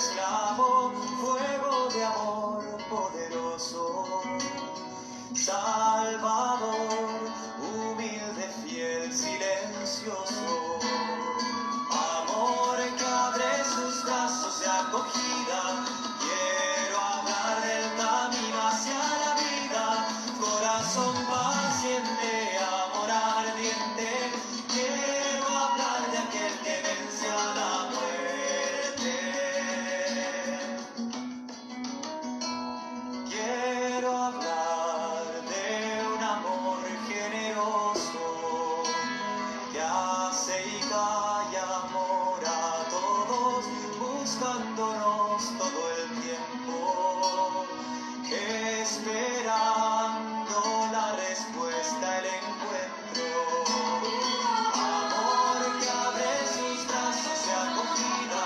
esclavo, fuego de amor poderoso. Salvador, humilde, fiel, silencioso. Amor que abre sus brazos de acogida. Quiero hablar del camino hacia la vida. Corazón paciente, amor ardiente. Quiero hablar de aquel que vence a la muerte. Quiero hablar de un amor generoso que hace y calla amor a todos, buscándonos todo el tiempo, esperando la respuesta, el encuentro. Amor que abre sus brazos de acogida.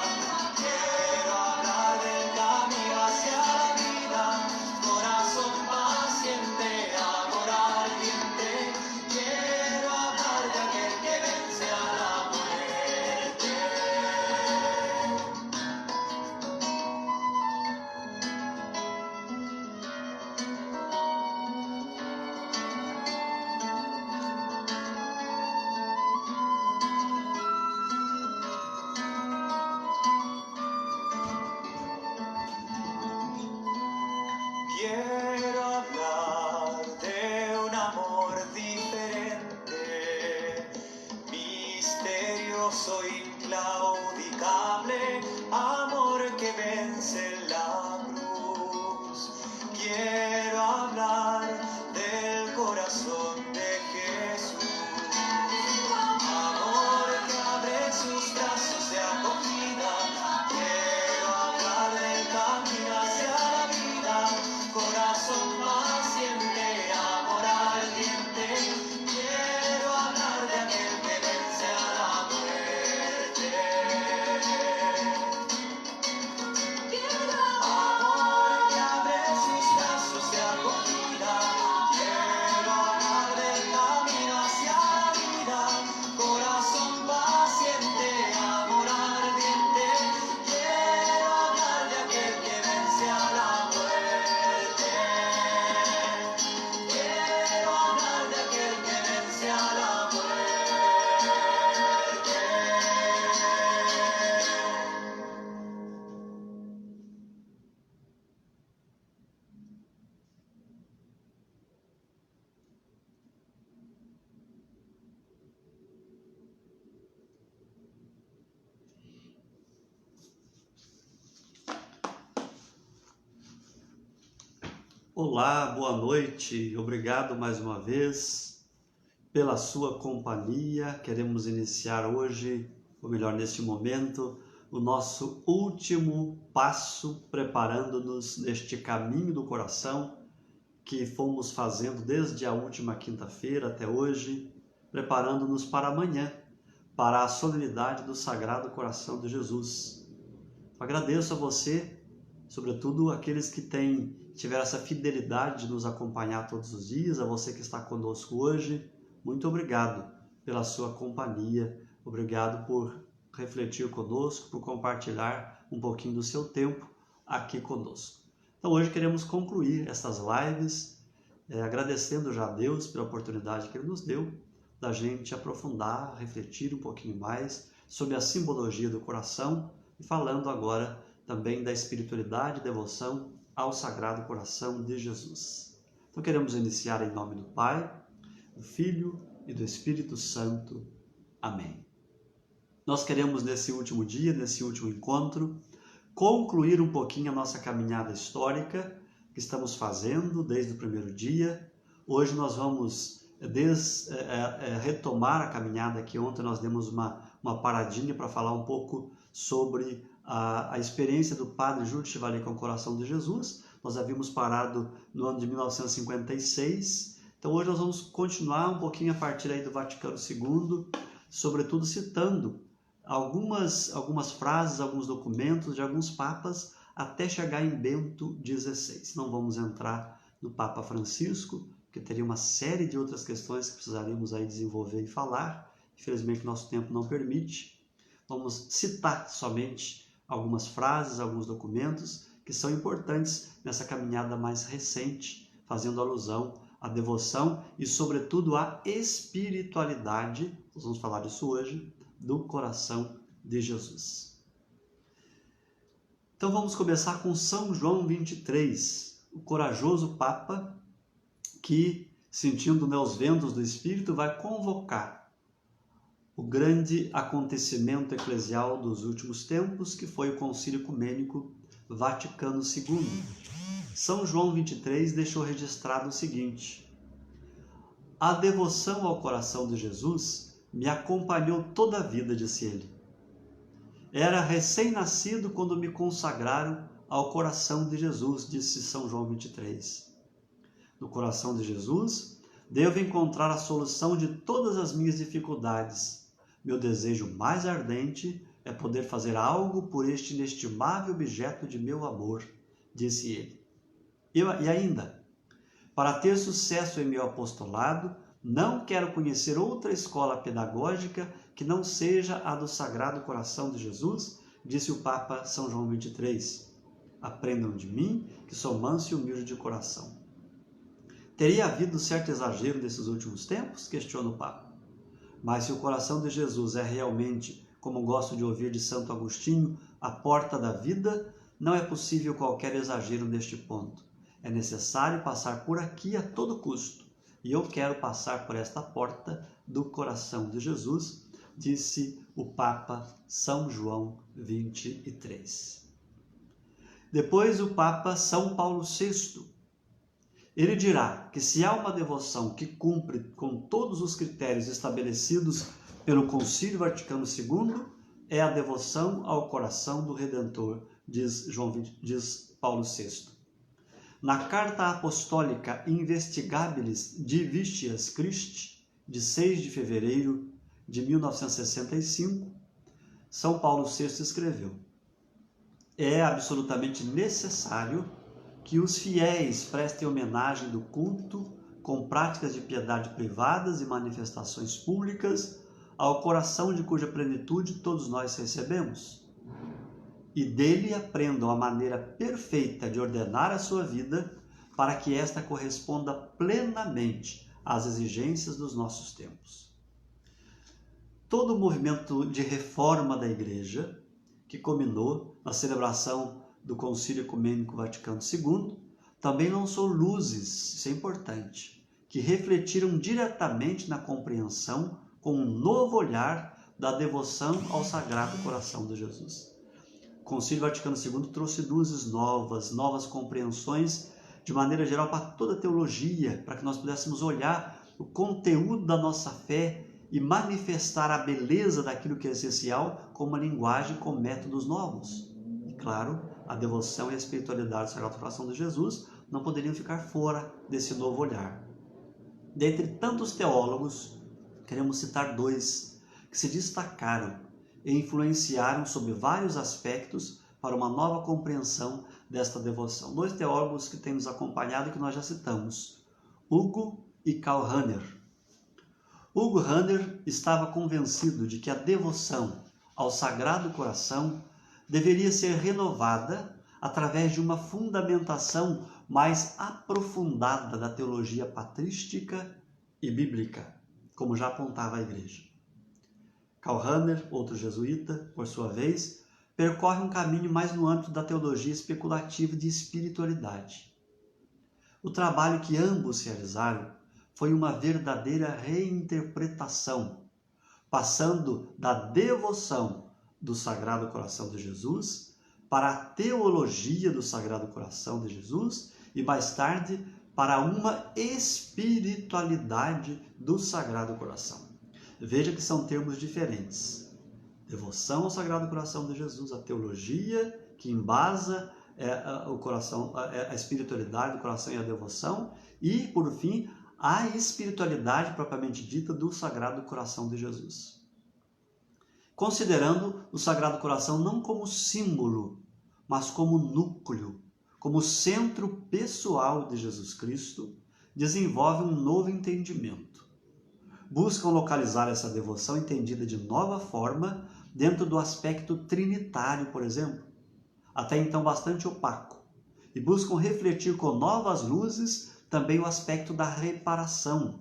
Quiero hablar del camino hacia la vida. Corazón paciente, amor ardiente. Quiero hablar de aquel que vence a la muerte. Quiero hablar de un amor diferente, misterioso, inclaudicable, amor que vence la cruz. Quiero hablar del corazón de Jesús. Amor que abre sus brazos de acogida. Quiero hablar del camino hacia la vida. Corazón paciente, amor ardiente. Quiero hablar de aquel que vence a la muerte. Amor que abre sus brazos de acogida. Quiero hablar del camino hacia la vida. Corazón paciente, amor ardiente. Quiero hablar de aquel que vence a la muerte. Quiero hablar de aquel que vence a la muerte. Olá, boa noite, obrigado mais uma vez pela sua companhia. Queremos iniciar hoje, ou melhor, neste momento, o nosso último passo, preparando-nos neste caminho do coração que fomos fazendo desde a última quinta-feira até hoje, preparando-nos para amanhã, para a solenidade do Sagrado Coração de Jesus. Agradeço a você, sobretudo aqueles que tiveram essa fidelidade de nos acompanhar todos os dias, a você que está conosco hoje, muito obrigado pela sua companhia, obrigado por refletir conosco, por compartilhar um pouquinho do seu tempo aqui conosco. Então hoje queremos concluir essas lives, agradecendo já a Deus pela oportunidade que Ele nos deu, da gente aprofundar, refletir um pouquinho mais sobre a simbologia do coração e falando agora também da espiritualidade e devoção ao Sagrado Coração de Jesus. Então queremos iniciar em nome do Pai, do Filho e do Espírito Santo. Amém. Nós queremos nesse último dia, nesse último encontro, concluir um pouquinho a nossa caminhada histórica que estamos fazendo desde o primeiro dia. Hoje nós vamos retomar a caminhada que ontem nós demos uma paradinha para falar um pouco sobre a experiência do Padre Júlio Chevalier com o Coração de Jesus. Nós havíamos parado no ano de 1956, então hoje nós vamos continuar um pouquinho a partir aí do Vaticano II, sobretudo citando algumas frases, alguns documentos de alguns papas, até chegar em Bento XVI. Não vamos entrar no Papa Francisco, porque teria uma série de outras questões que precisaríamos aí desenvolver e falar. Infelizmente nosso tempo não permite. Vamos citar somente algumas frases, alguns documentos que são importantes nessa caminhada mais recente, fazendo alusão à devoção e, sobretudo, à espiritualidade, nós vamos falar disso hoje, do coração de Jesus. Então vamos começar com São João 23, o corajoso Papa que, sentindo os ventos do Espírito, vai convocar o grande acontecimento eclesial dos últimos tempos, que foi o Concílio Ecumênico Vaticano II. São João 23 deixou registrado o seguinte: a devoção ao coração de Jesus me acompanhou toda a vida, disse ele. Era recém-nascido quando me consagraram ao coração de Jesus, disse São João 23. No coração de Jesus, devo encontrar a solução de todas as minhas dificuldades. Meu desejo mais ardente é poder fazer algo por este inestimável objeto de meu amor, disse ele. E ainda, para ter sucesso em meu apostolado, não quero conhecer outra escola pedagógica que não seja a do Sagrado Coração de Jesus, disse o Papa São João 23. Aprendam de mim, que sou manso e humilde de coração. Teria havido certo exagero nesses últimos tempos? Questiona o Papa. Mas se o coração de Jesus é realmente, como gosto de ouvir de Santo Agostinho, a porta da vida, não é possível qualquer exagero neste ponto. É necessário passar por aqui a todo custo. E eu quero passar por esta porta do coração de Jesus, disse o Papa São João 23. Depois o Papa São Paulo VI. Ele dirá que se há uma devoção que cumpre com todos os critérios estabelecidos pelo Concílio Vaticano II, é a devoção ao coração do Redentor, diz Paulo VI. Na Carta Apostólica Investigabilis Divitias Christi, de 6 de fevereiro de 1965, São Paulo VI escreveu: é absolutamente necessário que os fiéis prestem homenagem do culto com práticas de piedade privadas e manifestações públicas ao coração de cuja plenitude todos nós recebemos, e dele aprendam a maneira perfeita de ordenar a sua vida para que esta corresponda plenamente às exigências dos nossos tempos. Todo o movimento de reforma da Igreja, que culminou na celebração do Concílio Ecumênico Vaticano II, também lançou luzes, isso é importante, que refletiram diretamente na compreensão com um novo olhar da devoção ao Sagrado Coração de Jesus. O Concílio Vaticano II trouxe luzes novas compreensões, de maneira geral, para toda a teologia, para que nós pudéssemos olhar o conteúdo da nossa fé e manifestar a beleza daquilo que é essencial com uma linguagem com métodos novos. E, claro, a devoção e a espiritualidade do Sagrado Coração de Jesus não poderiam ficar fora desse novo olhar. Dentre tantos teólogos, queremos citar dois que se destacaram e influenciaram sobre vários aspectos para uma nova compreensão desta devoção. Dois teólogos que têm nos acompanhado e que nós já citamos, Hugo e Karl Rahner. Hugo Rahner estava convencido de que a devoção ao Sagrado Coração deveria ser renovada através de uma fundamentação mais aprofundada da teologia patrística e bíblica, como já apontava a Igreja. Karl Rahner, outro jesuíta, por sua vez, percorre um caminho mais no âmbito da teologia especulativa de espiritualidade. O trabalho que ambos realizaram foi uma verdadeira reinterpretação, passando da devoção do Sagrado Coração de Jesus para a teologia do Sagrado Coração de Jesus e, mais tarde, para uma espiritualidade do Sagrado Coração. Veja que são termos diferentes. Devoção ao Sagrado Coração de Jesus, a teologia que embasa o coração, a espiritualidade do coração e a devoção, e, por fim, a espiritualidade propriamente dita do Sagrado Coração de Jesus. Considerando o Sagrado Coração não como símbolo, mas como núcleo, como centro pessoal de Jesus Cristo, desenvolve um novo entendimento. Buscam localizar essa devoção entendida de nova forma dentro do aspecto trinitário, por exemplo, até então bastante opaco, e buscam refletir com novas luzes também o aspecto da reparação,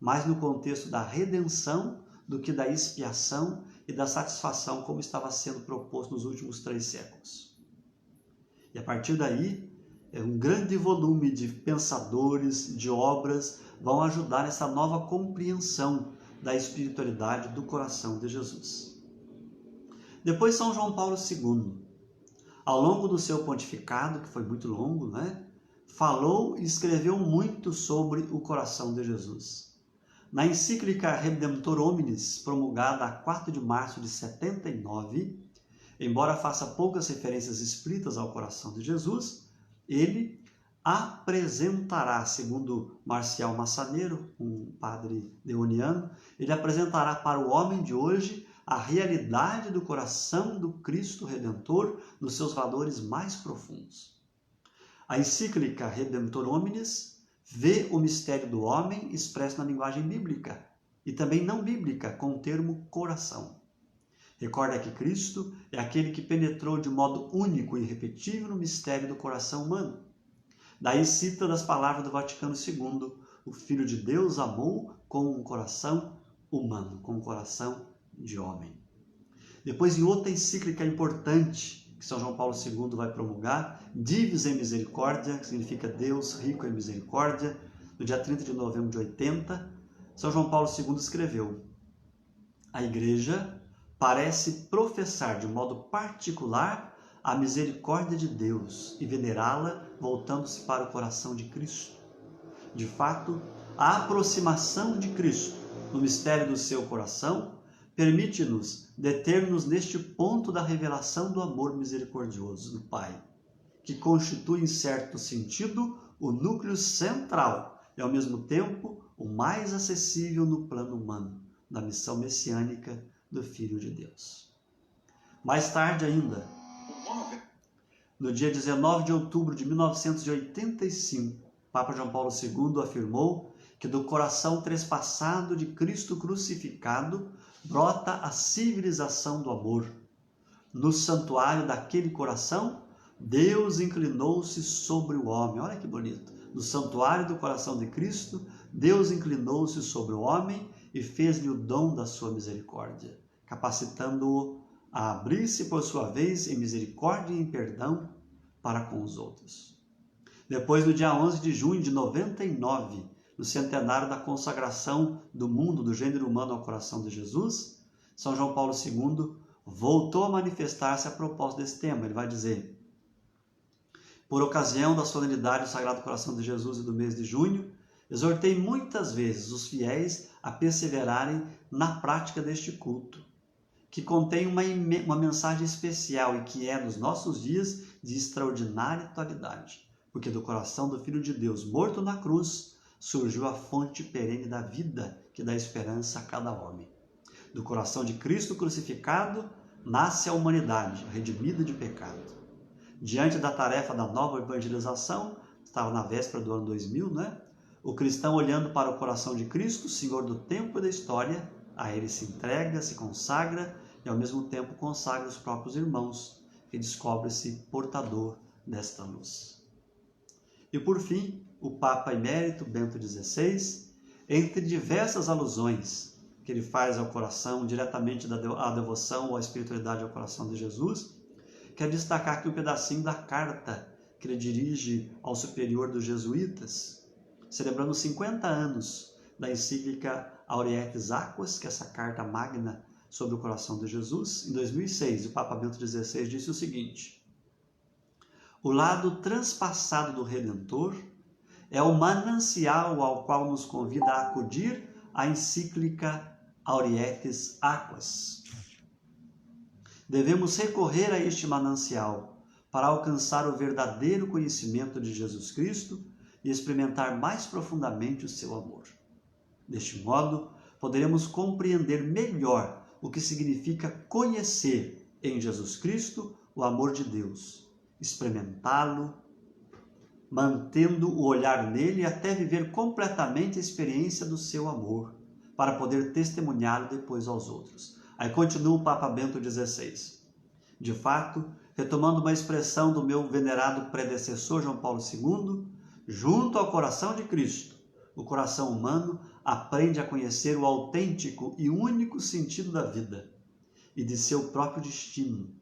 mais no contexto da redenção do que da expiação e da satisfação como estava sendo proposto nos últimos 3 séculos. E a partir daí, um grande volume de pensadores, de obras, vão ajudar nessa nova compreensão da espiritualidade do coração de Jesus. Depois São João Paulo II, ao longo do seu pontificado, que foi muito longo, falou e escreveu muito sobre o coração de Jesus. Na encíclica Redemptor Hominis, promulgada a 4 de março de 79, embora faça poucas referências explícitas ao coração de Jesus, ele apresentará, segundo Marcial Massaneiro, um padre leoniano, ele apresentará para o homem de hoje a realidade do coração do Cristo Redentor nos seus valores mais profundos. A encíclica Redemptor Hominis vê o mistério do homem expresso na linguagem bíblica e também não bíblica, com o termo coração. Recorda que Cristo é aquele que penetrou de modo único e irrepetível no mistério do coração humano. Daí cita das palavras do Vaticano II, o Filho de Deus amou com um coração humano, com um coração de homem. Depois, em outra encíclica importante que São João Paulo II vai promulgar, Divis em Misericórdia, que significa Deus rico em misericórdia, no dia 30 de novembro de 80, São João Paulo II escreveu: a Igreja parece professar de modo particular a misericórdia de Deus e venerá-la voltando-se para o coração de Cristo. De fato, a aproximação de Cristo no mistério do seu coração permite-nos deter-nos neste ponto da revelação do amor misericordioso do Pai, que constitui, em certo sentido, o núcleo central e, ao mesmo tempo, o mais acessível no plano humano da missão messiânica do Filho de Deus. Mais tarde ainda, no dia 19 de outubro de 1985, Papa João Paulo II afirmou que do coração trespassado de Cristo crucificado brota a civilização do amor. No santuário daquele coração, Deus inclinou-se sobre o homem. Olha que bonito. No santuário do coração de Cristo, Deus inclinou-se sobre o homem e fez-lhe o dom da sua misericórdia, capacitando-o a abrir-se por sua vez em misericórdia e em perdão para com os outros. Depois, no dia 11 de junho de 99, no centenário da consagração do mundo, do gênero humano ao coração de Jesus, São João Paulo II voltou a manifestar-se a propósito desse tema. Ele vai dizer: por ocasião da solenidade do Sagrado Coração de Jesus e do mês de junho, exortei muitas vezes os fiéis a perseverarem na prática deste culto, que contém uma mensagem especial e que é, nos nossos dias, de extraordinária atualidade, porque do coração do Filho de Deus, morto na cruz, surgiu a fonte perene da vida que dá esperança a cada homem. Do coração de Cristo crucificado, nasce a humanidade, redimida de pecado. Diante da tarefa da nova evangelização, estava na véspera do ano 2000, o cristão, olhando para o coração de Cristo, Senhor do tempo e da história, a ele se entrega, se consagra e ao mesmo tempo consagra os próprios irmãos, que descobre-se portador desta luz. E por fim, o Papa Emérito Bento XVI, entre diversas alusões que ele faz ao coração, diretamente à devoção ou à espiritualidade ao coração de Jesus, quer destacar aqui um pedacinho da carta que ele dirige ao superior dos jesuítas, celebrando 50 anos da encíclica Aurietis Aquas, que é essa carta magna sobre o coração de Jesus. Em 2006, o Papa Bento XVI disse o seguinte: o lado transpassado do Redentor é o manancial ao qual nos convida a acudir a encíclica Aurietis Aquas. Devemos recorrer a este manancial para alcançar o verdadeiro conhecimento de Jesus Cristo e experimentar mais profundamente o seu amor. Deste modo, poderemos compreender melhor o que significa conhecer em Jesus Cristo o amor de Deus, experimentá-lo, mantendo o olhar nele até viver completamente a experiência do seu amor, para poder testemunhá-lo depois aos outros. Aí continua o Papa Bento XVI. De fato, retomando uma expressão do meu venerado predecessor João Paulo II, junto ao coração de Cristo, o coração humano aprende a conhecer o autêntico e único sentido da vida e de seu próprio destino,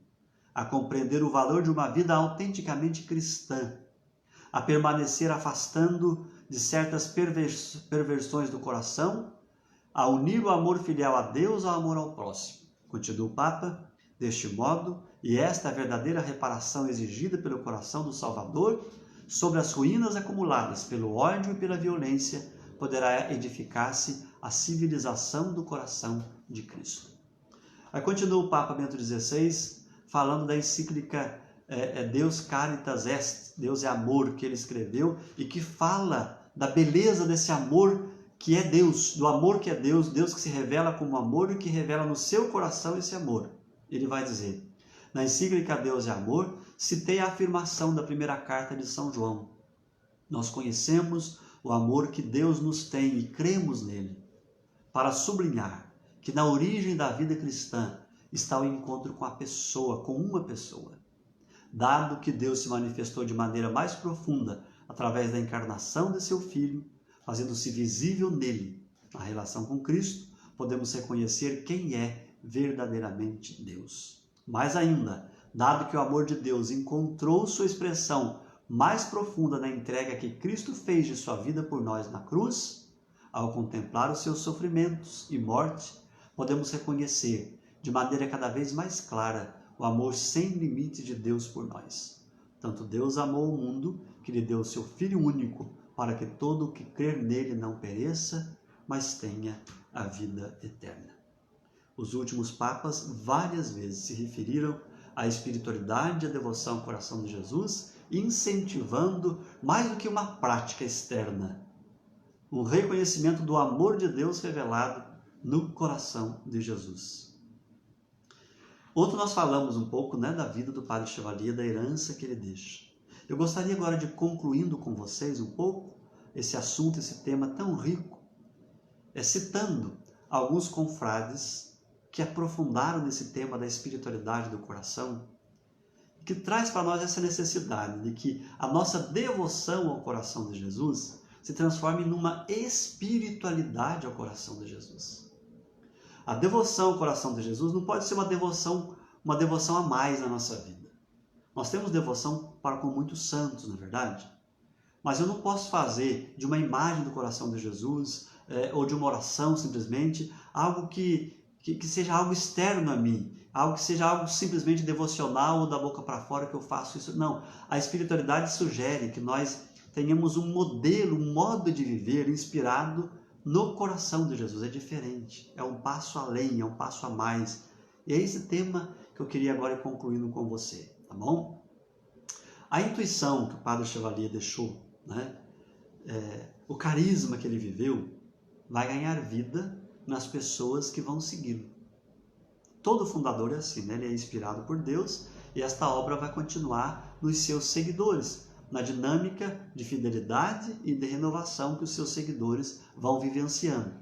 a compreender o valor de uma vida autenticamente cristã, a permanecer afastando de certas perversões do coração, a unir o amor filial a Deus ao amor ao próximo. Continua o Papa, deste modo, e esta é a verdadeira reparação exigida pelo coração do Salvador sobre as ruínas acumuladas pelo ódio e pela violência, poderá edificar-se a civilização do coração de Cristo. Aí continua o Papa Bento XVI falando da encíclica Deus Caritas Est, Deus é amor, que ele escreveu e que fala da beleza desse amor que é Deus, do amor que é Deus, Deus que se revela como amor e que revela no seu coração esse amor. Ele vai dizer, na encíclica Deus é amor, citei a afirmação da primeira carta de São João. Nós conhecemos o amor que Deus nos tem e cremos nele, para sublinhar que na origem da vida cristã está o encontro com a pessoa, com uma pessoa. Dado que Deus se manifestou de maneira mais profunda através da encarnação de seu Filho, fazendo-se visível nele, na relação com Cristo, podemos reconhecer quem é verdadeiramente Deus. Mais ainda, dado que o amor de Deus encontrou sua expressão mais profunda na entrega que Cristo fez de sua vida por nós na cruz, ao contemplar os seus sofrimentos e morte, podemos reconhecer de maneira cada vez mais clara o amor sem limite de Deus por nós. Tanto Deus amou o mundo que lhe deu o seu Filho único, para que todo o que crer nele não pereça, mas tenha a vida eterna. Os últimos papas várias vezes se referiram à espiritualidade e à devoção ao coração de Jesus, incentivando mais do que uma prática externa, um reconhecimento do amor de Deus revelado no coração de Jesus. Ontem nós falamos um pouco da vida do Padre Chevalier, da herança que ele deixa. Eu gostaria agora de concluindo com vocês um pouco esse assunto, esse tema tão rico, citando alguns confrades que aprofundaram nesse tema da espiritualidade do coração, que traz para nós essa necessidade de que a nossa devoção ao coração de Jesus se transforme numa espiritualidade ao coração de Jesus. A devoção ao coração de Jesus não pode ser uma devoção a mais na nossa vida. Nós temos devoção para com muitos santos, não é verdade? Mas eu não posso fazer de uma imagem do coração de Jesus ou de uma oração simplesmente algo que seja algo externo a mim, algo que seja algo simplesmente devocional ou da boca para fora que eu faço isso. Não, a espiritualidade sugere que nós tenhamos um modelo, um modo de viver inspirado no coração de Jesus. É diferente, é um passo além, é um passo a mais. E é esse tema que eu queria agora ir concluindo com você, tá bom? A intuição que o Padre Chevalier deixou, o carisma que ele viveu, vai ganhar vida nas pessoas que vão segui-lo. Todo fundador é assim, ele é inspirado por Deus e esta obra vai continuar nos seus seguidores, na dinâmica de fidelidade e de renovação que os seus seguidores vão vivenciando.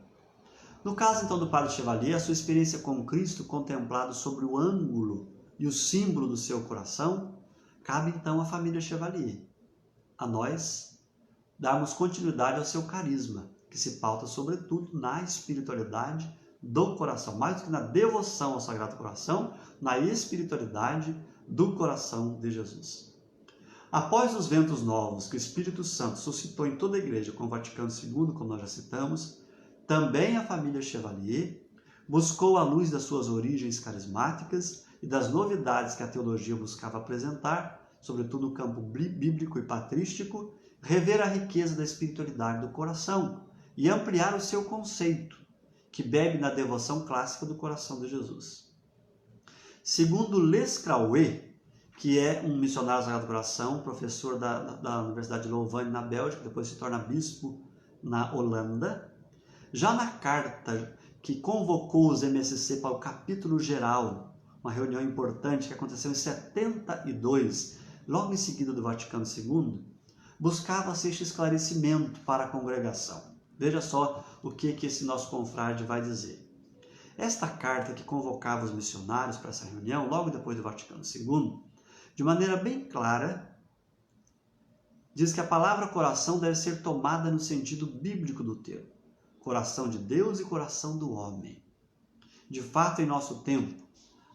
No caso então do Padre Chevalier, a sua experiência com Cristo contemplado sobre o ângulo e o símbolo do seu coração, cabe então à família Chevalier, a nós darmos continuidade ao seu carisma, que se pauta sobretudo na espiritualidade do coração, mais do que na devoção ao Sagrado Coração, na espiritualidade do coração de Jesus. Após os ventos novos que o Espírito Santo suscitou em toda a igreja com o Vaticano II, como nós já citamos, também a família Chevalier buscou, à luz das suas origens carismáticas e das novidades que a teologia buscava apresentar, sobretudo no campo bíblico e patrístico, rever a riqueza da espiritualidade do coração e ampliar o seu conceito, que bebe na devoção clássica do coração de Jesus. Segundo Lescrauet, que é um missionário do Sagrado Coração, professor da Universidade de Louvain, na Bélgica, depois se torna bispo na Holanda, já na carta que convocou os MSC para o capítulo geral, uma reunião importante que aconteceu em 72, logo em seguida do Vaticano II, buscava-se este esclarecimento para a congregação. Veja só o que esse nosso confrade vai dizer. Esta carta que convocava os missionários para essa reunião, logo depois do Vaticano II, de maneira bem clara, diz que a palavra coração deve ser tomada no sentido bíblico do termo. Coração de Deus e coração do homem. De fato, em nosso tempo,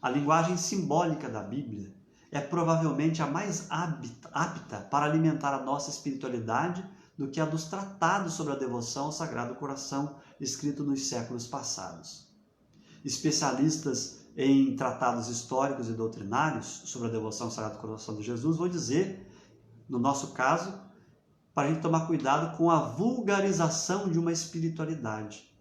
a linguagem simbólica da Bíblia é provavelmente a mais apta para alimentar a nossa espiritualidade do que a dos tratados sobre a devoção ao Sagrado Coração, escritos nos séculos passados. Especialistas em tratados históricos e doutrinários sobre a devoção ao Sagrado Coração de Jesus vão dizer, no nosso caso, para a gente tomar cuidado com a vulgarização de uma espiritualidade,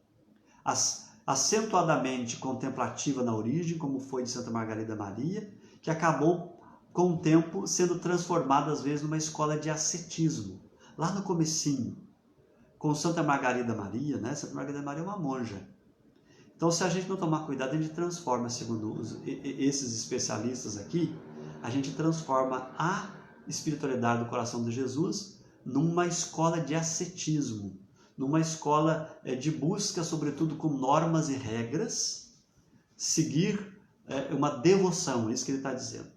acentuadamente contemplativa na origem, como foi de Santa Margarida Maria, que acabou com o tempo sendo transformada às vezes numa escola de ascetismo. Lá no comecinho, com Santa Margarida Maria, né? Santa Margarida Maria é uma monja. Então, se a gente não tomar cuidado, a gente transforma, segundo esses especialistas aqui, a gente transforma a espiritualidade do coração de Jesus numa escola de ascetismo, numa escola de busca, sobretudo com normas e regras, seguir uma devoção, é isso que ele está dizendo.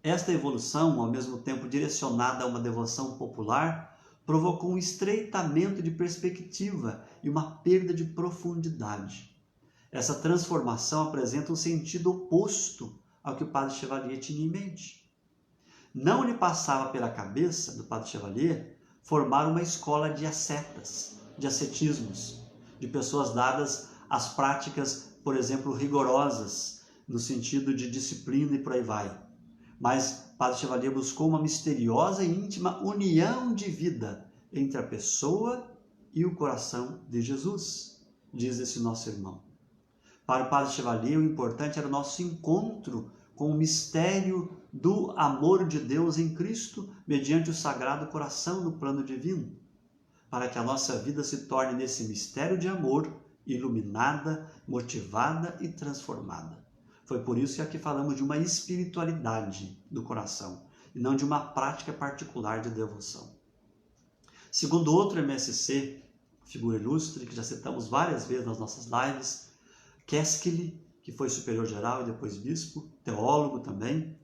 Esta evolução, ao mesmo tempo direcionada a uma devoção popular, provocou um estreitamento de perspectiva e uma perda de profundidade. Essa transformação apresenta um sentido oposto ao que o Padre Chevalier tinha em mente. Não lhe passava pela cabeça do Padre Chevalier formar uma escola de ascetas, de ascetismos, de pessoas dadas às práticas, por exemplo, rigorosas, no sentido de disciplina e por aí vai. Mas Padre Chevalier buscou uma misteriosa e íntima união de vida entre a pessoa e o coração de Jesus, diz esse nosso irmão. Para o Padre Chevalier, o importante era o nosso encontro com o mistério do amor de Deus em Cristo, mediante o Sagrado Coração no plano divino, para que a nossa vida se torne nesse mistério de amor, iluminada, motivada e transformada. Foi por isso que aqui falamos de uma espiritualidade do coração, e não de uma prática particular de devoção. Segundo outro MSC, figura ilustre, que já citamos várias vezes nas nossas lives, Keskili, que foi superior geral e depois bispo, teólogo também.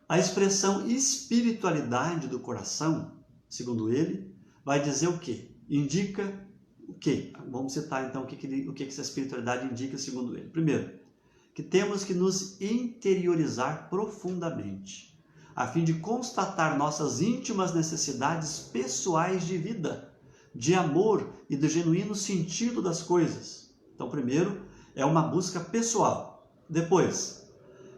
A expressão espiritualidade do coração, segundo ele, vai dizer o quê? Indica o quê? Vamos citar então o que essa espiritualidade indica segundo ele. Primeiro, que temos que nos interiorizar profundamente, a fim de constatar nossas íntimas necessidades pessoais de vida, de amor e do genuíno sentido das coisas. Então, primeiro, é uma busca pessoal. Depois,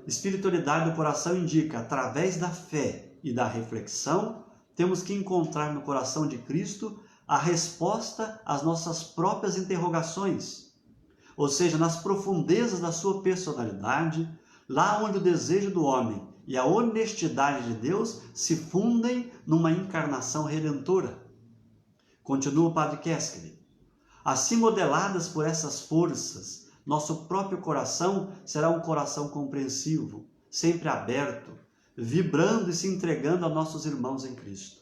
espiritualidade do coração indica, através da fé e da reflexão, temos que encontrar no coração de Cristo a resposta às nossas próprias interrogações. Ou seja, nas profundezas da sua personalidade, lá onde o desejo do homem e a honestidade de Deus se fundem numa encarnação redentora. Continua o Padre Keskili. Assim modeladas por essas forças, nosso próprio coração será um coração compreensivo, sempre aberto, vibrando e se entregando a nossos irmãos em Cristo.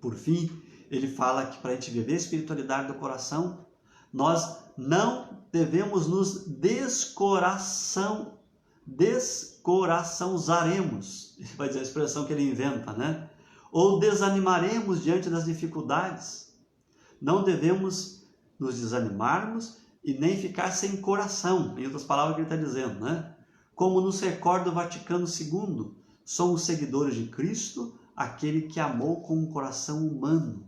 Por fim, ele fala que para a gente viver a espiritualidade do coração, nós não devemos nos descoraçãozaremos, vai dizer a expressão que ele inventa, né? Ou desanimaremos diante das dificuldades. Não devemos nos desanimarmos e nem ficar sem coração, em outras palavras que ele está dizendo, né? Como nos recorda o Vaticano II, somos seguidores de Cristo, aquele que amou com um coração humano.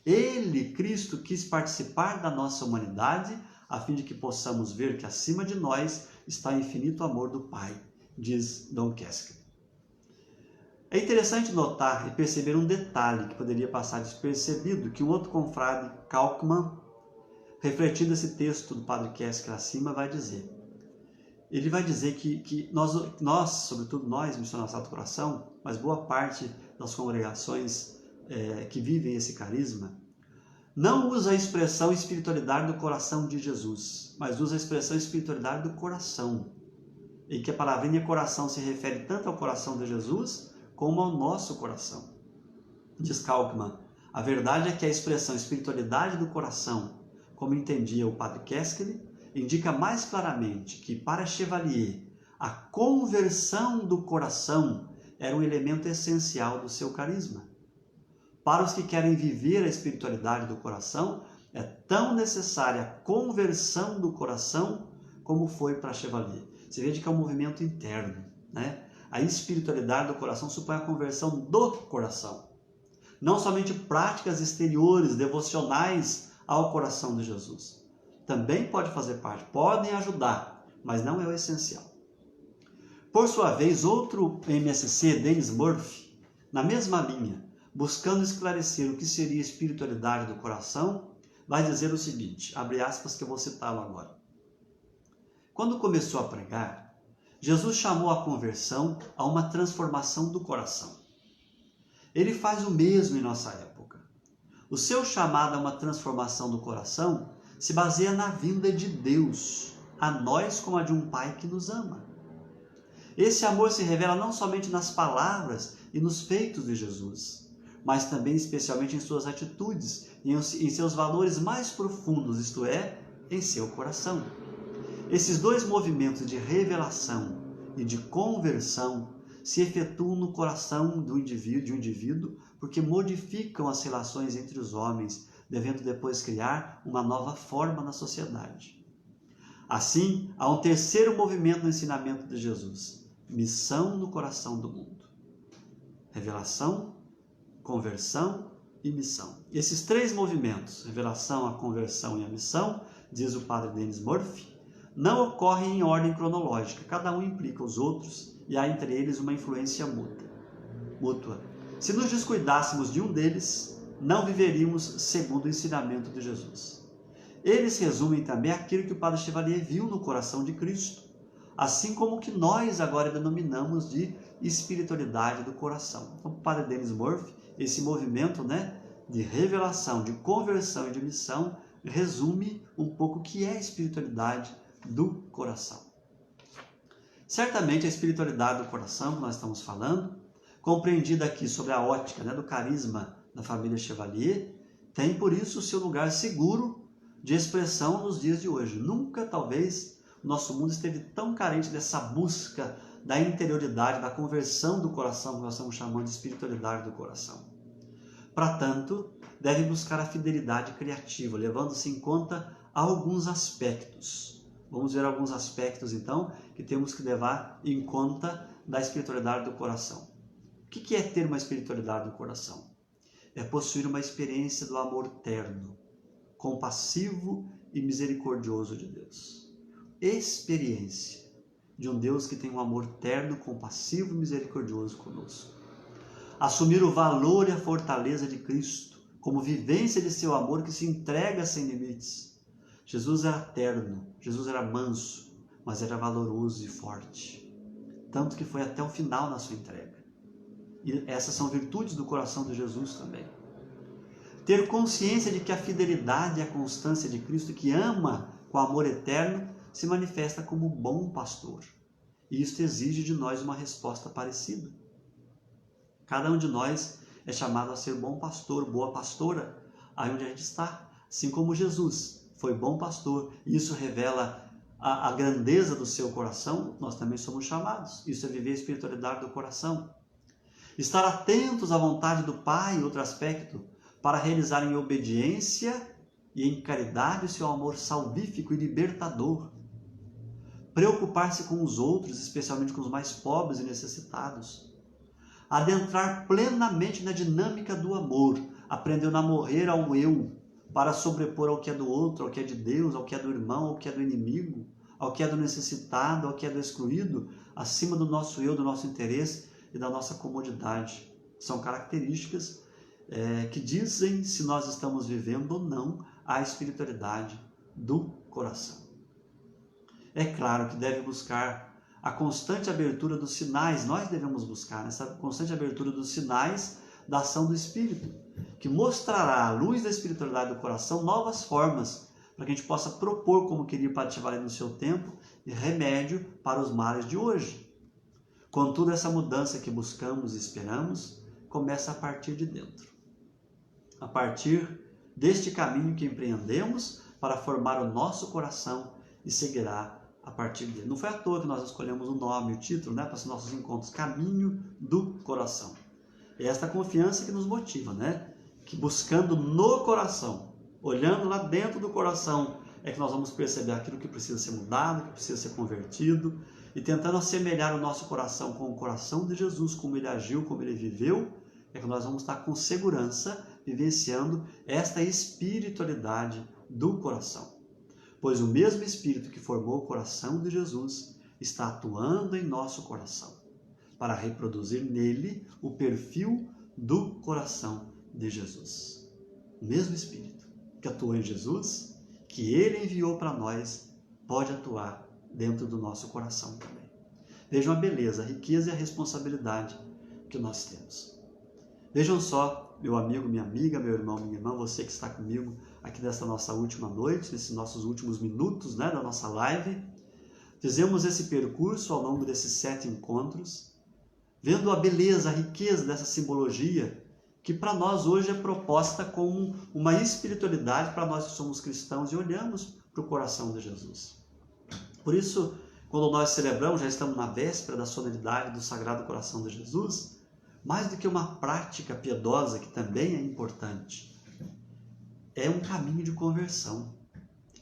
Ele, Cristo, quis participar da nossa humanidade, a fim de que possamos ver que acima de nós está o infinito amor do Pai, diz Dom Keskili. É interessante notar e perceber um detalhe que poderia passar despercebido, que um outro confrade, Kalkman, refletindo esse texto do Padre Keskili acima, vai dizer. Ele vai dizer que nós, sobretudo nós, missionários do coração, mas boa parte das congregações que vivem esse carisma, não usa a expressão espiritualidade do coração de Jesus, mas usa a expressão espiritualidade do coração, em que a palavrinha coração se refere tanto ao coração de Jesus como ao nosso coração. Diz Kalkman, a verdade é que a expressão espiritualidade do coração, como entendia o Padre Keskili, indica mais claramente que para Chevalier a conversão do coração era um elemento essencial do seu carisma. Para os que querem viver a espiritualidade do coração, é tão necessária a conversão do coração como foi para Chevalier. Você vê que é um movimento interno, né? A espiritualidade do coração supõe a conversão do coração. Não somente práticas exteriores, devocionais ao coração de Jesus. Também pode fazer parte, podem ajudar, mas não é o essencial. Por sua vez, outro MSC, Dennis Murphy, na mesma linha, buscando esclarecer o que seria espiritualidade do coração, vai dizer o seguinte, abre aspas que eu vou citá-lo agora. Quando começou a pregar, Jesus chamou a conversão a uma transformação do coração. Ele faz o mesmo em nossa época. O seu chamado a uma transformação do coração se baseia na vinda de Deus, a nós como a de um Pai que nos ama. Esse amor se revela não somente nas palavras e nos feitos de Jesus, mas também especialmente em suas atitudes e em seus valores mais profundos, isto é, em seu coração. Esses dois movimentos de revelação e de conversão se efetuam no coração de um indivíduo porque modificam as relações entre os homens, devendo depois criar uma nova forma na sociedade. Assim, há um terceiro movimento no ensinamento de Jesus, missão no coração do mundo. Revelação, conversão e missão. Esses três movimentos, revelação, a conversão e a missão, diz o padre Dennis Murphy, não ocorrem em ordem cronológica, cada um implica os outros e há entre eles uma influência mútua. Se nos descuidássemos de um deles, não viveríamos segundo o ensinamento de Jesus. Eles resumem também aquilo que o padre Chevalier viu no coração de Cristo, assim como o que nós agora denominamos de espiritualidade do coração. Então, o padre Dennis Murphy, esse movimento, de revelação, de conversão e de missão, resume um pouco o que é a espiritualidade do coração. Certamente a espiritualidade do coração que nós estamos falando, compreendida aqui sobre a ótica do carisma da família Chevalier, tem por isso o seu lugar seguro de expressão nos dias de hoje. Nunca, talvez, o nosso mundo esteve tão carente dessa busca da interioridade, da conversão do coração, que nós estamos chamando de espiritualidade do coração. Para tanto, deve buscar a fidelidade criativa, levando-se em conta alguns aspectos. Vamos ver alguns aspectos, então, que temos que levar em conta da espiritualidade do coração. O que é ter uma espiritualidade do coração? É possuir uma experiência do amor terno, compassivo e misericordioso de Deus. Experiência de um Deus que tem um amor terno, compassivo e misericordioso conosco. Assumir o valor e a fortaleza de Cristo como vivência de seu amor que se entrega sem limites. Jesus era terno, Jesus era manso, mas era valoroso e forte. Tanto que foi até o final na sua entrega. E essas são virtudes do coração de Jesus também. Ter consciência de que a fidelidade e a constância de Cristo, que ama com amor eterno, se manifesta como bom pastor. E isso exige de nós uma resposta parecida. Cada um de nós é chamado a ser bom pastor, boa pastora, aí onde a gente está. Assim como Jesus foi bom pastor, e isso revela a grandeza do seu coração, nós também somos chamados. Isso é viver a espiritualidade do coração. Estar atentos à vontade do Pai, outro aspecto, para realizar em obediência e em caridade o seu amor salvífico e libertador. Preocupar-se com os outros, especialmente com os mais pobres e necessitados. Adentrar plenamente na dinâmica do amor, aprendendo a morrer ao eu, para sobrepor ao que é do outro, ao que é de Deus, ao que é do irmão, ao que é do inimigo, ao que é do necessitado, ao que é do excluído, acima do nosso eu, do nosso interesse e da nossa comodidade. São características que dizem se nós estamos vivendo ou não a espiritualidade do coração. É claro que deve buscar a constante abertura dos sinais, nós devemos buscar essa constante abertura dos sinais da ação do Espírito, que mostrará à luz da espiritualidade do coração novas formas, para que a gente possa propor, como queria o Padre Chevalier no seu tempo, remédio para os males de hoje. Contudo, essa mudança que buscamos e esperamos começa a partir de dentro. A partir deste caminho que empreendemos para formar o nosso coração e seguirá a partir dele. Não foi à toa que nós escolhemos o nome, o título, né, para os nossos encontros, Caminho do Coração. É esta confiança que nos motiva, né? Que buscando no coração, olhando lá dentro do coração, é que nós vamos perceber aquilo que precisa ser mudado, que precisa ser convertido, e tentando assemelhar o nosso coração com o coração de Jesus, como ele agiu, como ele viveu, é que nós vamos estar com segurança vivenciando esta espiritualidade do coração. Pois o mesmo Espírito que formou o coração de Jesus está atuando em nosso coração, para reproduzir nele o perfil do coração de Jesus. O mesmo Espírito que atuou em Jesus, que ele enviou para nós, pode atuar dentro do nosso coração também. Vejam a beleza, a riqueza e a responsabilidade que nós temos. Vejam só, meu amigo, minha amiga, meu irmão, minha irmã, você que está comigo aqui nessa nossa última noite, nesses nossos últimos minutos, né, da nossa live. Fizemos esse percurso ao longo desses 7 encontros, vendo a beleza, a riqueza dessa simbologia, que para nós hoje é proposta como uma espiritualidade para nós que somos cristãos e olhamos para o coração de Jesus. Por isso, quando nós celebramos, já estamos na véspera da solenidade do Sagrado Coração de Jesus, mais do que uma prática piedosa, que também é importante, é um caminho de conversão,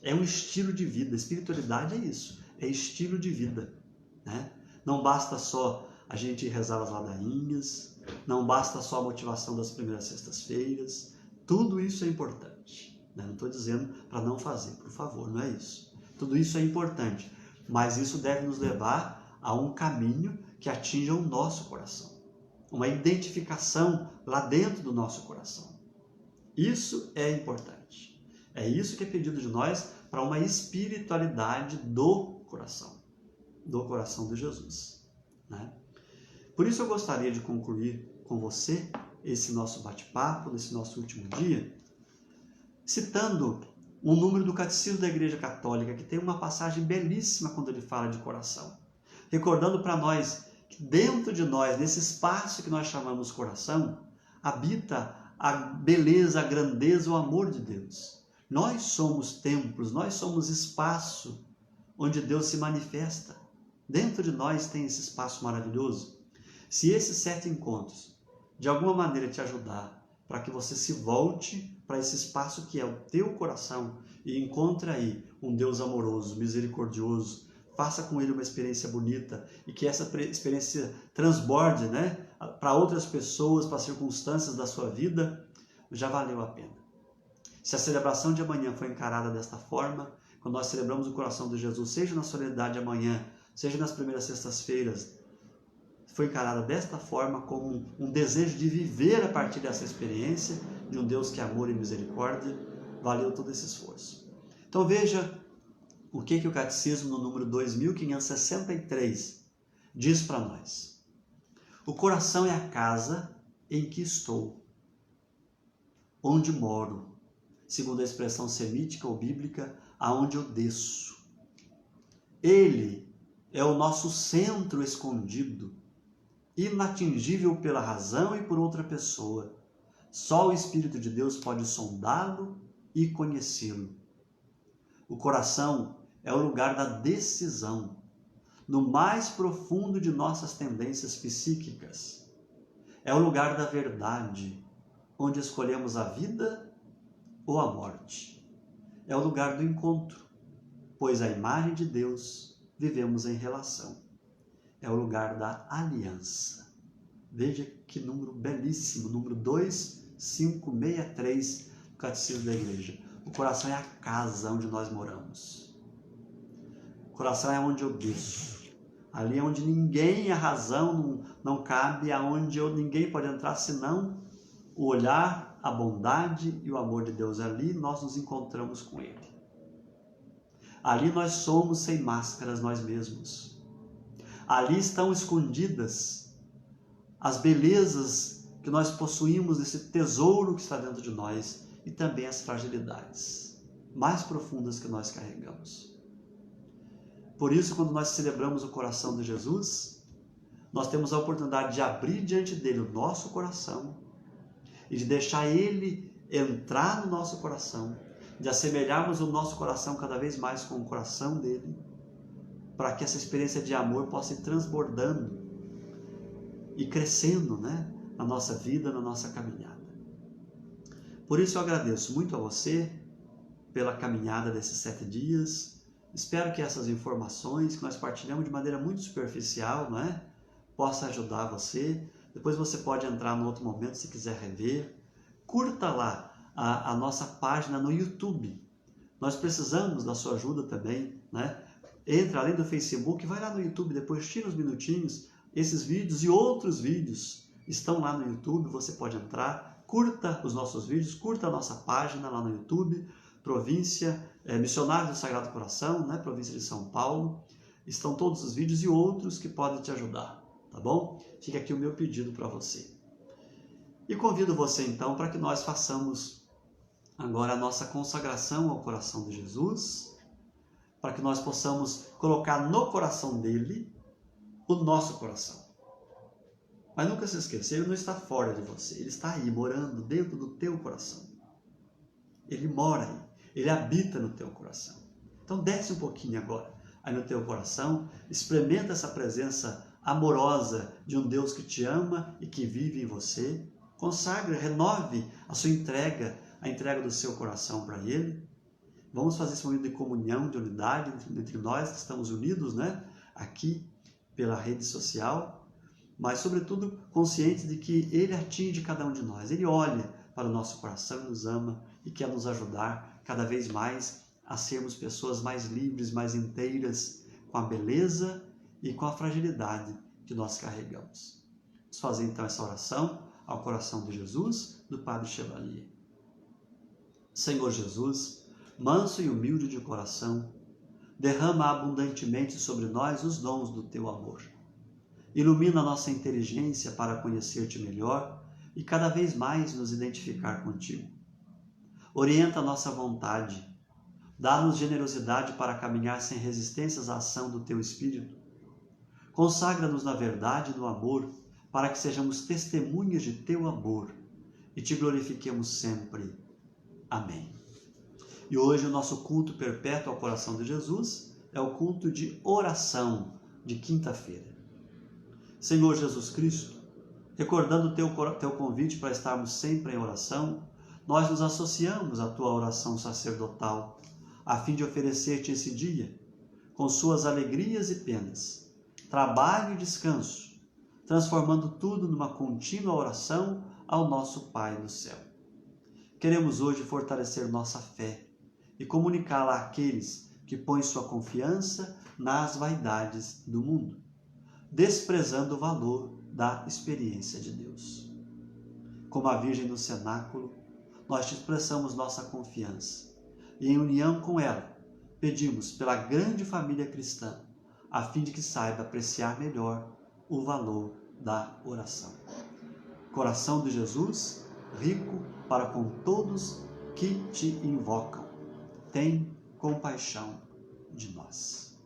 é um estilo de vida. Espiritualidade é isso, é estilo de vida, né? Não basta só a gente rezar as ladainhas, não basta só a motivação das primeiras sextas-feiras, tudo isso é importante, né? Não estou dizendo para não fazer, por favor, não é isso. Tudo isso é importante, mas isso deve nos levar a um caminho que atinja o nosso coração, uma identificação lá dentro do nosso coração. Isso é importante. É isso que é pedido de nós para uma espiritualidade do coração de Jesus, né? Por isso eu gostaria de concluir com você esse nosso bate-papo, nesse nosso último dia, citando um número do Catecismo da Igreja Católica, que tem uma passagem belíssima quando ele fala de coração, recordando para nós que dentro de nós, nesse espaço que nós chamamos coração, habita a beleza, a grandeza, o amor de Deus. Nós somos templos, nós somos espaço onde Deus se manifesta. Dentro de nós tem esse espaço maravilhoso. Se esses 7 encontros, de alguma maneira, te ajudar para que você se volte para esse espaço que é o teu coração e encontre aí um Deus amoroso, misericordioso, faça com ele uma experiência bonita e que essa experiência transborde, né, para outras pessoas, para circunstâncias da sua vida, já valeu a pena. Se a celebração de amanhã foi encarada desta forma, quando nós celebramos o coração de Jesus, seja na solenidade de amanhã, seja nas primeiras sextas-feiras, foi encarada desta forma como um desejo de viver a partir dessa experiência de um Deus que é amor e misericórdia, valeu todo esse esforço. Então veja o que o Catecismo, no número 2563, diz para nós. O coração é a casa em que estou, onde moro, segundo a expressão semítica ou bíblica, aonde eu desço. Ele é o nosso centro escondido, inatingível pela razão e por outra pessoa. Só o Espírito de Deus pode sondá-lo e conhecê-lo. O coração é o lugar da decisão, no mais profundo de nossas tendências psíquicas. É o lugar da verdade, onde escolhemos a vida ou a morte. É o lugar do encontro, pois a imagem de Deus vivemos em relação. É o lugar da aliança. Veja que número belíssimo, número 2563 do Catecismo da Igreja. O coração é a casa onde nós moramos. O coração é onde eu desço. Ali é onde ninguém, a razão não cabe, aonde ninguém pode entrar senão o olhar, a bondade e o amor de Deus. Ali nós nos encontramos com Ele. Ali nós somos sem máscaras nós mesmos. Ali estão escondidas as belezas que nós possuímos, esse tesouro que está dentro de nós, e também as fragilidades mais profundas que nós carregamos. Por isso, quando nós celebramos o coração de Jesus, nós temos a oportunidade de abrir diante dele o nosso coração e de deixar ele entrar no nosso coração, de assemelharmos o nosso coração cada vez mais com o coração dele, para que essa experiência de amor possa ir transbordando e crescendo, né, na nossa vida, na nossa caminhada. Por isso eu agradeço muito a você pela caminhada desses 7 dias. Espero que essas informações que nós partilhamos de maneira muito superficial, né, possa ajudar você. Depois você pode entrar no outro momento se quiser rever. Curta lá a nossa página no YouTube. Nós precisamos da sua ajuda também, né? Entra além do Facebook, vai lá no YouTube, depois tira uns minutinhos. Esses vídeos e outros vídeos estão lá no YouTube, você pode entrar, curta os nossos vídeos, curta a nossa página lá no YouTube, Missionários do Sagrado Coração, né? Província de São Paulo. Estão todos os vídeos e outros que podem te ajudar, tá bom? Fica aqui o meu pedido para você. E convido você então para que nós façamos agora a nossa consagração ao coração de Jesus, para que nós possamos colocar no coração dele o nosso coração. Mas nunca se esqueça, ele não está fora de você, ele está aí, morando dentro do teu coração. Ele mora aí, ele habita no teu coração. Então desce um pouquinho agora, aí no teu coração, experimenta essa presença amorosa de um Deus que te ama e que vive em você. Consagre, renove a sua entrega, a entrega do seu coração para ele. Vamos fazer esse momento de comunhão, de unidade entre nós que estamos unidos, né? Aqui pela rede social, mas sobretudo conscientes de que ele atinge cada um de nós. Ele olha para o nosso coração, nos ama e quer nos ajudar cada vez mais a sermos pessoas mais livres, mais inteiras, com a beleza e com a fragilidade que nós carregamos. Vamos fazer então essa oração ao coração de Jesus, do Padre Chevalier. Senhor Jesus, manso e humilde de coração, derrama abundantemente sobre nós os dons do teu amor. Ilumina nossa inteligência para conhecer-te melhor e cada vez mais nos identificar contigo. Orienta nossa vontade, dá-nos generosidade para caminhar sem resistências à ação do teu Espírito. Consagra-nos na verdade e no amor, para que sejamos testemunhas de teu amor e te glorifiquemos sempre. Amém. E hoje o nosso culto perpétuo ao coração de Jesus é o culto de oração de quinta-feira. Senhor Jesus Cristo, recordando o teu convite para estarmos sempre em oração, nós nos associamos à tua oração sacerdotal, a fim de oferecer-te esse dia, com suas alegrias e penas, trabalho e descanso, transformando tudo numa contínua oração ao nosso Pai no céu. Queremos hoje fortalecer nossa fé e comunicá-la àqueles que põem sua confiança nas vaidades do mundo, desprezando o valor da experiência de Deus. Como a Virgem no cenáculo, nós te expressamos nossa confiança e, em união com ela, pedimos pela grande família cristã, a fim de que saiba apreciar melhor o valor da oração. Coração de Jesus, rico para com todos que te invocam, tem compaixão de nós.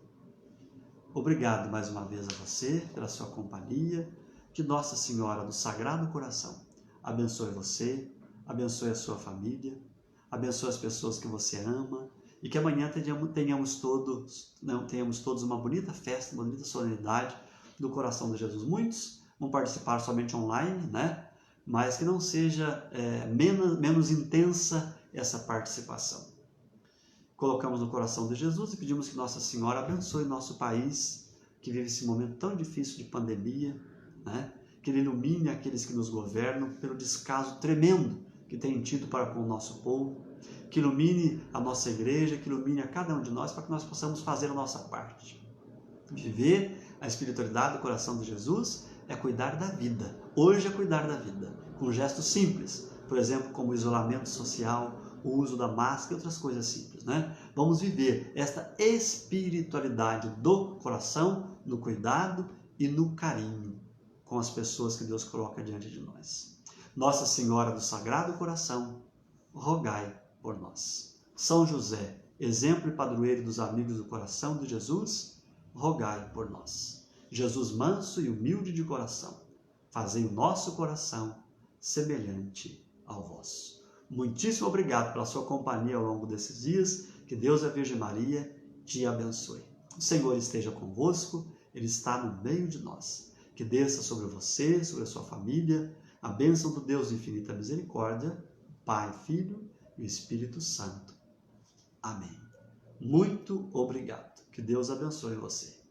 Obrigado mais uma vez a você pela sua companhia. Que Nossa Senhora do Sagrado Coração abençoe você, abençoe a sua família, abençoe as pessoas que você ama e que amanhã tenhamos todos uma bonita festa, uma bonita solenidade do coração de Jesus. Muitos vão participar somente online, né? Mas que não seja menos intensa essa participação. Colocamos no coração de Jesus e pedimos que Nossa Senhora abençoe nosso país, que vive esse momento tão difícil de pandemia, né? Que Ele ilumine aqueles que nos governam pelo descaso tremendo que tem tido para com o nosso povo, que ilumine a nossa igreja, que ilumine a cada um de nós, para que nós possamos fazer a nossa parte. Viver a espiritualidade do coração de Jesus é cuidar da vida. Hoje é cuidar da vida, com gestos simples, por exemplo, como o isolamento social, o uso da máscara e outras coisas simples, né? Vamos viver esta espiritualidade do coração, no cuidado e no carinho com as pessoas que Deus coloca diante de nós. Nossa Senhora do Sagrado Coração, rogai por nós. São José, exemplo e padroeiro dos amigos do coração de Jesus, rogai por nós. Jesus manso e humilde de coração, fazei o nosso coração semelhante ao vosso. Muitíssimo obrigado pela sua companhia ao longo desses dias. Que Deus e a Virgem Maria te abençoe. O Senhor esteja convosco, Ele está no meio de nós. Que desça sobre você, sobre a sua família, a bênção do Deus de infinita misericórdia, Pai, Filho e Espírito Santo. Amém. Muito obrigado. Que Deus abençoe você.